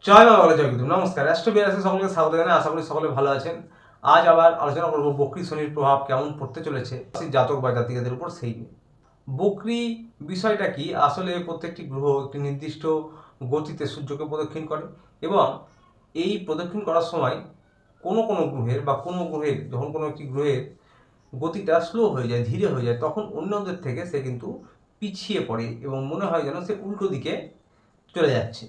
জয় বাবা বলে জয় গুরু। নমস্কার, রাষ্ট্র বিরাসে সকলকে স্বাগত জানাই। আশা করি সকলে ভালো আছেন। আজ আবার আলোচনা করব বকরি শনির প্রভাব কেমন পড়তে চলেছে জাতক বা জাতিকাদের উপর সেই নিয়ে। বকরি বিষয়টা কি, আসলে প্রত্যেকটি গ্রহ একটি নির্দিষ্ট গতিতে সূর্যকে প্রদক্ষিণ করে এবং এই প্রদক্ষিণ করার সময় কোনো গ্রহের বা কোনো গ্রহের যখন কোনো একটি গ্রহের গতিটা স্লো হয়ে যায়, ধীরে হয়ে যায়, তখন অন্যদের থেকে সে কিন্তু পিছিয়ে পড়ে এবং মনে হয় যেন সে উল্টো দিকে চলে যাচ্ছে।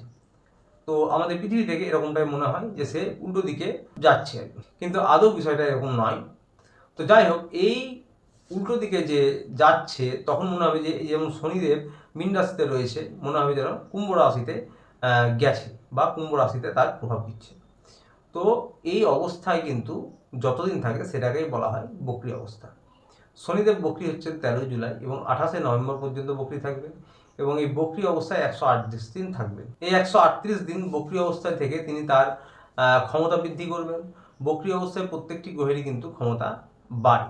তো আমাদের পৃথিবী থেকে এরকমটাই মনে হয় যে সে উল্টো দিকে যাচ্ছে আর কি, কিন্তু আদৌ বিষয়টা এরকম নয়। তো যাই হোক, এই উল্টো দিকে যে যাচ্ছে তখন মনে হবে যে যেমন শনিদেব মীন রাশিতে রয়েছে, মনে হবে যেন কুম্ভ রাশিতে গেছে বা কুম্ভ রাশিতে তার প্রভাব দিচ্ছে। তো এই অবস্থায় কিন্তু যতদিন থাকে সেটাকেই বলা হয় বক্রি অবস্থা। শনিদেব বকরি হচ্ছেন 13 জুলাই এবং 28 নভেম্বর পর্যন্ত বকরি থাকবেন এবং এই বকরি অবস্থায় 138 দিন থাকবেন। এই 138 দিন বকরি অবস্থায় থেকে তিনি তার ক্ষমতা বৃদ্ধি করবেন। বকরি অবস্থায় প্রত্যেকটি গ্রহেরই কিন্তু ক্ষমতা বাড়ে।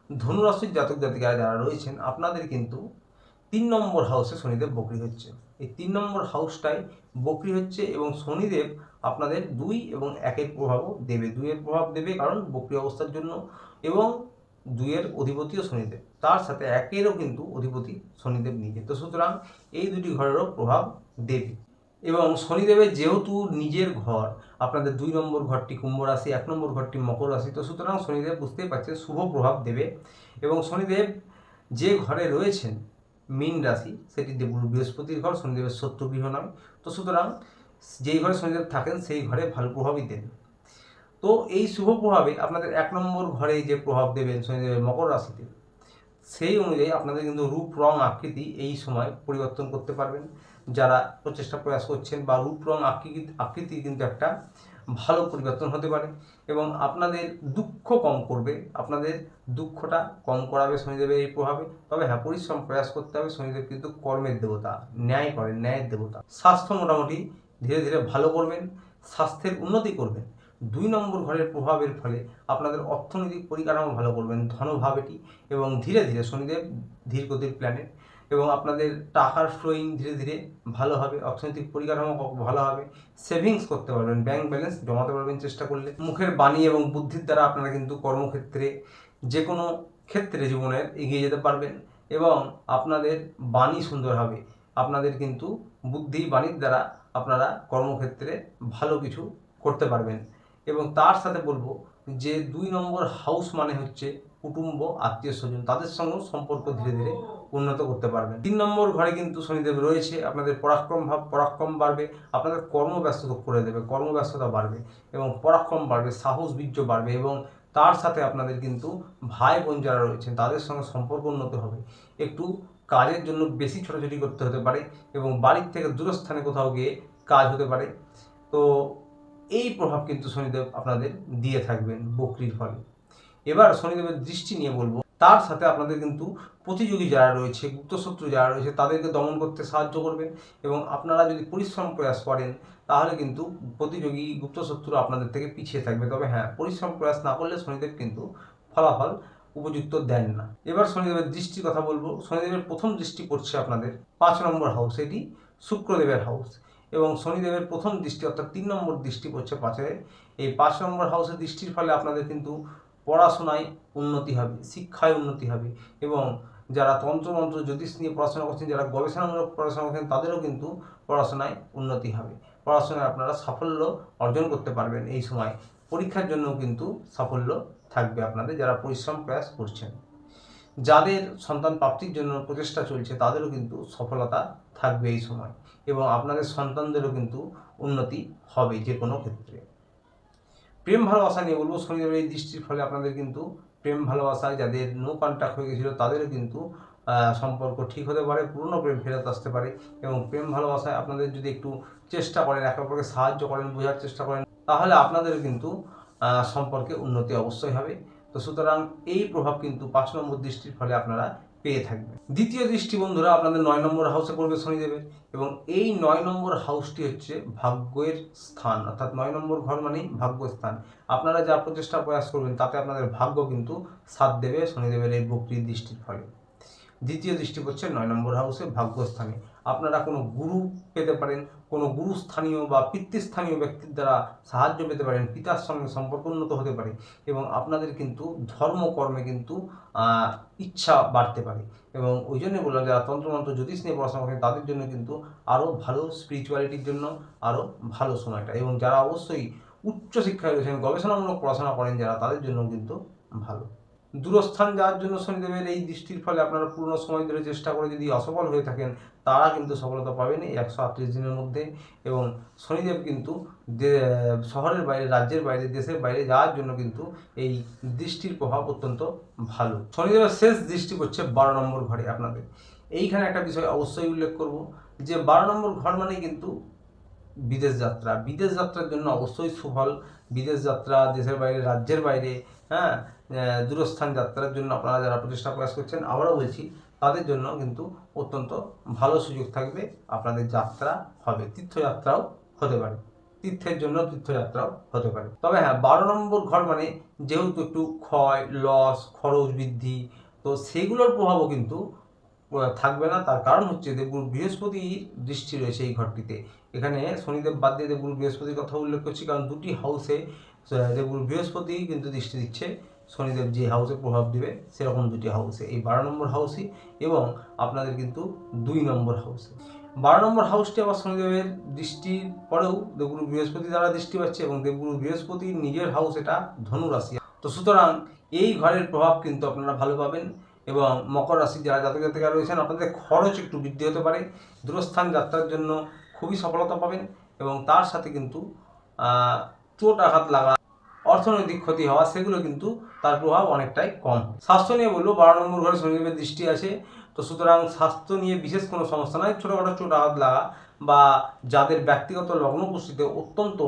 ধনুরাশির জাতক জাতিকারা যারা রয়েছেন, আপনাদের কিন্তু 3 নম্বর হাউসে শনিদেব বকরি হচ্ছে। এই 3 নম্বর হাউসটাই বকরি হচ্ছে এবং শনিদেব আপনাদের 2 এবং 1-এর প্রভাবও দেবে। 2-এর প্রভাব দেবে কারণ বকরি অবস্থার জন্য, এবং 2-এর অধিপতিও শনিদেব, তার সাথে 1-এরও কিন্তু অধিপতি শনিদেব নিজে। তো সুতরাং এই দুটি ঘরেরও প্রভাব দেবে। এবং শনিদেবের যেহেতু নিজের ঘর, আপনাদের 2 নম্বর ঘরটি কুম্ভ রাশি, 1 নম্বর ঘরটি মকর রাশি, তো সুতরাং শনিদেব বুঝতেই পারছেন শুভ প্রভাব দেবে। এবং শনিদেব যে ঘরে রয়েছেন মীন রাশি, সেটি দেবগুরু বৃহস্পতির ঘর, শনিদেবের শত্রুগৃহ নয়। তো সুতরাং যেই ঘরে শনিদেব থাকেন সেই ঘরে ভালো প্রভাবই দেন। তো এই শুভ প্রভাবে আপনাদের 1 নম্বর ঘরে যে প্রভাব দেবেন শনিদেবের মকর রাশিতে, সেই অনুযায়ী আপনাদের কিন্তু রূপ রং আকৃতি এই সময় পরিবর্তন করতে পারবেন। যারা প্রচেষ্টা প্রয়াস করছেন, বা রূপ রং আকৃতি কিন্তু একটা ভালো পরিবর্তন হতে পারে এবং আপনাদের দুঃখ কম করবে, আপনাদের দুঃখটা কম করাবে শনিদেবের এই প্রভাবে। তবে হ্যাঁ, পরিশ্রম প্রয়াস করতে হবে। শনিদেব কিন্তু কর্মের দেবতা, ন্যায় করেন, ন্যায়ের দেবতা। স্বাস্থ্য মোটামুটি ধীরে ধীরে ভালো করবেন, স্বাস্থ্যের উন্নতি করবেন। 2 নম্বর ঘরের প্রভাবের ফলে আপনাদের অর্থনৈতিক পরিকাঠামো ভালো করবেন, ধনভাব এটি, এবং ধীরে ধীরে শনিদেব ধীরগতির প্ল্যানেট, এবং আপনাদের টাকার ফ্লোয়িং ধীরে ধীরে ভালো হবে, অর্থনৈতিক পরিকাঠামো ভালো হবে, সেভিংস করতে পারবেন, ব্যাংক ব্যালেন্স জমাতে পারবেন চেষ্টা করলে। মুখের বাণী এবং বুদ্ধির দ্বারা আপনারা কিন্তু কর্মক্ষেত্রে, যে কোনো ক্ষেত্রে জীবনের এগিয়ে যেতে পারবেন এবং আপনাদের বাণী সুন্দর হবে। আপনাদের কিন্তু বুদ্ধি বাণীর দ্বারা আপনারা কর্মক্ষেত্রে ভালো কিছু করতে পারবেন। এবং তার সাথে বলবো যে 2 নম্বর হাউস মানে হচ্ছে কুটুম্ব, আত্মীয় স্বজন, তাদের সঙ্গেও সম্পর্ক ধীরে ধীরে উন্নত করতে পারবেন। 3 নম্বর ঘরে কিন্তু শনিদেব রয়েছে, আপনাদের পরাক্রম বাড়বে, আপনাদের কর্মব্যস্ততা করে দেবে, কর্মব্যস্ততা বাড়বে এবং পরাক্রম বাড়বে, সাহস বীর্য বাড়বে। এবং তার সাথে আপনাদের কিন্তু ভাই বোন যারা রয়েছেন তাদের সঙ্গে সম্পর্ক উন্নত হবে। একটু কাজের জন্য বেশি ছোটাছুটি করতে হতে পারে এবং বাড়ির থেকে দূরস্থানে কোথাও গিয়ে কাজ হতে পারে। তো এই প্রভাব কিন্তু শনিদেব আপনাদের দিয়ে থাকবেন বকরির ফলে। এবার শনিদেবের দৃষ্টি নিয়ে বলবো, তার সাথে আপনাদের কিন্তু প্রতিযোগী যারা রয়েছে, গুপ্তশত্রু যারা রয়েছে, তাদেরকে দমন করতে সাহায্য করবে। এবং আপনারা যদি পরিশ্রম প্রয়াস করেন তাহলে কিন্তু প্রতিযোগী গুপ্তশত্রু আপনাদের থেকে পিছিয়ে থাকবে। তবে হ্যাঁ, পরিশ্রম প্রয়াস না করলে শনিদেব কিন্তু ফলাফল উপযুক্ত দেন না। এবার শনিদেবের দৃষ্টির কথা বলবো। শনিদেবের প্রথম দৃষ্টি পড়ছে আপনাদের 5 নম্বর হাউস, এটি শুক্রদেবের হাউস, এবং শনিদেবের প্রথম দৃষ্টি অর্থাৎ 3 নম্বর দৃষ্টি পড়ছে 5-এ। এই 5 নম্বর হাউসের দৃষ্টির ফলে আপনাদের কিন্তু পড়াশোনায় উন্নতি হবে, শিক্ষায় উন্নতি হবে, এবং যারা তন্ত্রমন্ত্র জ্যোতিষ নিয়ে পড়াশোনা করছেন, যারা গবেষণামূলক পড়াশোনা করছেন, তাদেরও কিন্তু পড়াশোনায় উন্নতি হবে। পড়াশোনায় আপনারা সাফল্য অর্জন করতে পারবেন। এই সময় পরীক্ষার জন্যও কিন্তু সাফল্য থাকবে আপনাদের, যারা পরিশ্রম প্রয়াস করছেন। যাদের সন্তান প্রাপ্তির জন্য প্রচেষ্টা চলছে তাদেরও কিন্তু সফলতা থাকবে এই সময়, এবং আপনাদের সন্তানদেরও কিন্তু উন্নতি হবে যে কোনো ক্ষেত্রে। প্রেম ভালোবাসা নিয়ে বলবো, শনিদেবের এই দৃষ্টির ফলে আপনাদের কিন্তু প্রেম ভালোবাসায় যাদের নো কন্ট্যাক্ট হয়ে গেছিলো তাদেরও কিন্তু সম্পর্ক ঠিক হতে পারে, পুরনো প্রেম ফেরত আসতে পারে। এবং প্রেম ভালোবাসায় আপনাদের যদি একটু চেষ্টা করেন, একে অপরকে সাহায্য করেন, বোঝার চেষ্টা করেন, তাহলে আপনাদেরও কিন্তু সম্পর্কে উন্নতি অবশ্যই হবে। তো সুতরাং এই প্রভাব কিন্তু 5 নম্বর দৃষ্টির ফলে আপনারা পেয়ে থাকবেন। দ্বিতীয় দৃষ্টি বন্ধুরা আপনাদের 9 নম্বর হাউসে পড়বে শনিদেবের, এবং এই 9 নম্বর হাউসটি হচ্ছে ভাগ্যের স্থান, অর্থাৎ 9 নম্বর ঘর মানেই ভাগ্যস্থান। আপনারা যা প্রচেষ্টা প্রয়াস করবেন তাতে আপনাদের ভাগ্য কিন্তু সাথ দেবে শনিদেবের এই বক্রী দৃষ্টির ফলে। দ্বিতীয় দৃষ্টি পড়ছে 9 নম্বর হাউসে ভাগ্যস্থানে। আপনারা কোনো গুরু পেতে পারেন, কোনো গুরুস্থানীয় বা পিতৃস্থানীয় ব্যক্তির দ্বারা সাহায্য পেতে পারেন, পিতার সঙ্গে সম্পর্ক উন্নত হতে পারে এবং আপনাদের কিন্তু ধর্মকর্মে কিন্তু ইচ্ছা বাড়তে পারে। এবং ওই জন্যই বললাম যারা তন্ত্রমন্ত্র জ্যোতিষ নিয়ে পড়াশোনা করেন তাদের জন্য কিন্তু আরও ভালো, স্পিরিচুয়ালিটির জন্য আরও ভালো সময়টা। এবং যারা অবশ্যই উচ্চশিক্ষায় রয়েছেন, গবেষণামূলক পড়াশোনা করেন যারা, তাদের জন্য কিন্তু ভালো। দূরস্থান যাওয়ার জন্য শনিদেবের এই দৃষ্টির ফলে আপনারা পুরনো সময় ধরে চেষ্টা করে যদি অসফল হয়ে থাকেন, তারা কিন্তু সফলতা পাবেন এই 138 দিনের মধ্যে। এবং শনিদেব কিন্তু শহরের বাইরে, রাজ্যের বাইরে, দেশের বাইরে যাওয়ার জন্য কিন্তু এই দৃষ্টির প্রভাব অত্যন্ত ভালো। শনিদেবের শেষ দৃষ্টি পড়ছে 12 নম্বর ঘরে আপনাদের। এইখানে একটা বিষয় অবশ্যই উল্লেখ করব যে 12 নম্বর ঘর মানেই কিন্তু বিদেশ যাত্রা। বিদেশ যাত্রার জন্য অবশ্যই সুফল। বিদেশ যাত্রা, দেশের বাইরে, রাজ্যের বাইরে, হ্যাঁ, দূরস্থান যাত্রার জন্য আপনারা যারা প্রচেষ্টা প্রয়াস করছেন, আবারও বলছি তাদের জন্য কিন্তু অত্যন্ত ভালো সুযোগ থাকবে। আপনাদের যাত্রা হবে, তীর্থযাত্রাও হতে পারে, তীর্থের জন্য তীর্থযাত্রাও হতে পারে। তবে হ্যাঁ, 12 নম্বর ঘর মানে যেহেতু একটু ক্ষয়, লস, খরচ বৃদ্ধি, তো সেগুলোর প্রভাবও কিন্তু থাকবে না। তার কারণ হচ্ছে দেবগুরু বৃহস্পতির দৃষ্টি রয়েছে এই ঘরটিতে। এখানে শনিদেব বাদ দিয়ে দেবগুরু বৃহস্পতির কথা উল্লেখ করছি, কারণ দুটি হাউসে দেবগুরু বৃহস্পতি কিন্তু দৃষ্টি দিচ্ছে। শনিদেব যে হাউসে প্রভাব দেবে সেরকম দুটি হাউসে, এই 12 নম্বর হাউসই এবং আপনাদের কিন্তু 2 নম্বর হাউসে। 12 নম্বর হাউসটি আবার শনিদেবের দৃষ্টির পরেও দেবগুরু বৃহস্পতি দ্বারা দৃষ্টি পাচ্ছে এবং দেবগুরু বৃহস্পতির নিজের হাউস এটা ধনু রাশি। তো সুতরাং এই ঘরের প্রভাব কিন্তু আপনারা ভালো পাবেন। এবং মকর রাশির যারা জাতক জাতিকা রয়েছেন, আপনাদের খরচ একটু বৃদ্ধি হতে পারে। দূরস্থান যাত্রার জন্য খুবই সফলতা পাবেন এবং তার সাথে কিন্তু চোট আঘাত লাগা, অর্থনৈতিক ক্ষতি হওয়া, সেগুলো কিন্তু তার প্রভাব অনেকটাই কম। স্বাস্থ্য নিয়ে বলবো, 12 নম্বর ঘরে শনিদেবের দৃষ্টি আছে, তো সুতরাং স্বাস্থ্য নিয়ে বিশেষ কোনো সমস্যা নয়। ছোটোখাটো চোট আঘাত লাগা বা যাদের ব্যক্তিগত লগ্ন পুষ্টিতে অত্যন্ত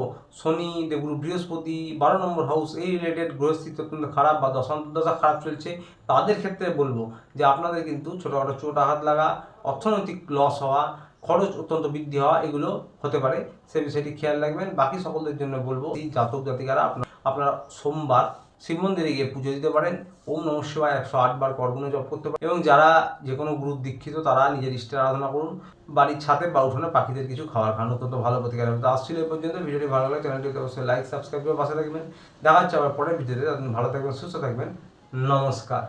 শনি, দেবগুরু বৃহস্পতি, 12 নম্বর হাউস এই রিলেটেড গ্রহস্থিতি অত্যন্ত খারাপ বা দশা খারাপ চলছে, তাদের ক্ষেত্রে বলবো যে আপনাদের কিন্তু ছোটোখাটো চোট আঘাত লাগা, অর্থনৈতিক লস হওয়া, খরচ অত্যন্ত বৃদ্ধি হওয়া, এগুলো হতে পারে। সে বিষয়টি খেয়াল রাখবেন। বাকি সকলদের জন্য বলবো এই জাতক জাতিকারা আপনারা সোমবার শিব মন্দিরে গিয়ে পুজো দিতে পারেন, ওম নমঃ শিবায় 108 বার করগুণে জপ করতে পারেন এবং যারা যে কোনো গ্রুপ দীক্ষিত তারা নিজের ইষ্টের আরাধনা করুন। বাড়ির ছাদে বা উঠোনে পাখিদের কিছু খাবার খান, অত্যন্ত ভালো প্রতিকার হবে। তো আসছিল এই পর্যন্ত। ভিডিওটি ভালো লাগলে চ্যানেলটিকে অবশ্যই লাইক, সাবস্ক্রাইব করে পাশে থাকবেন। দেখা হচ্ছে আবার পরের ভিডিওতে। আপনি ভালো থাকবেন, সুস্থ থাকবেন। নমস্কার।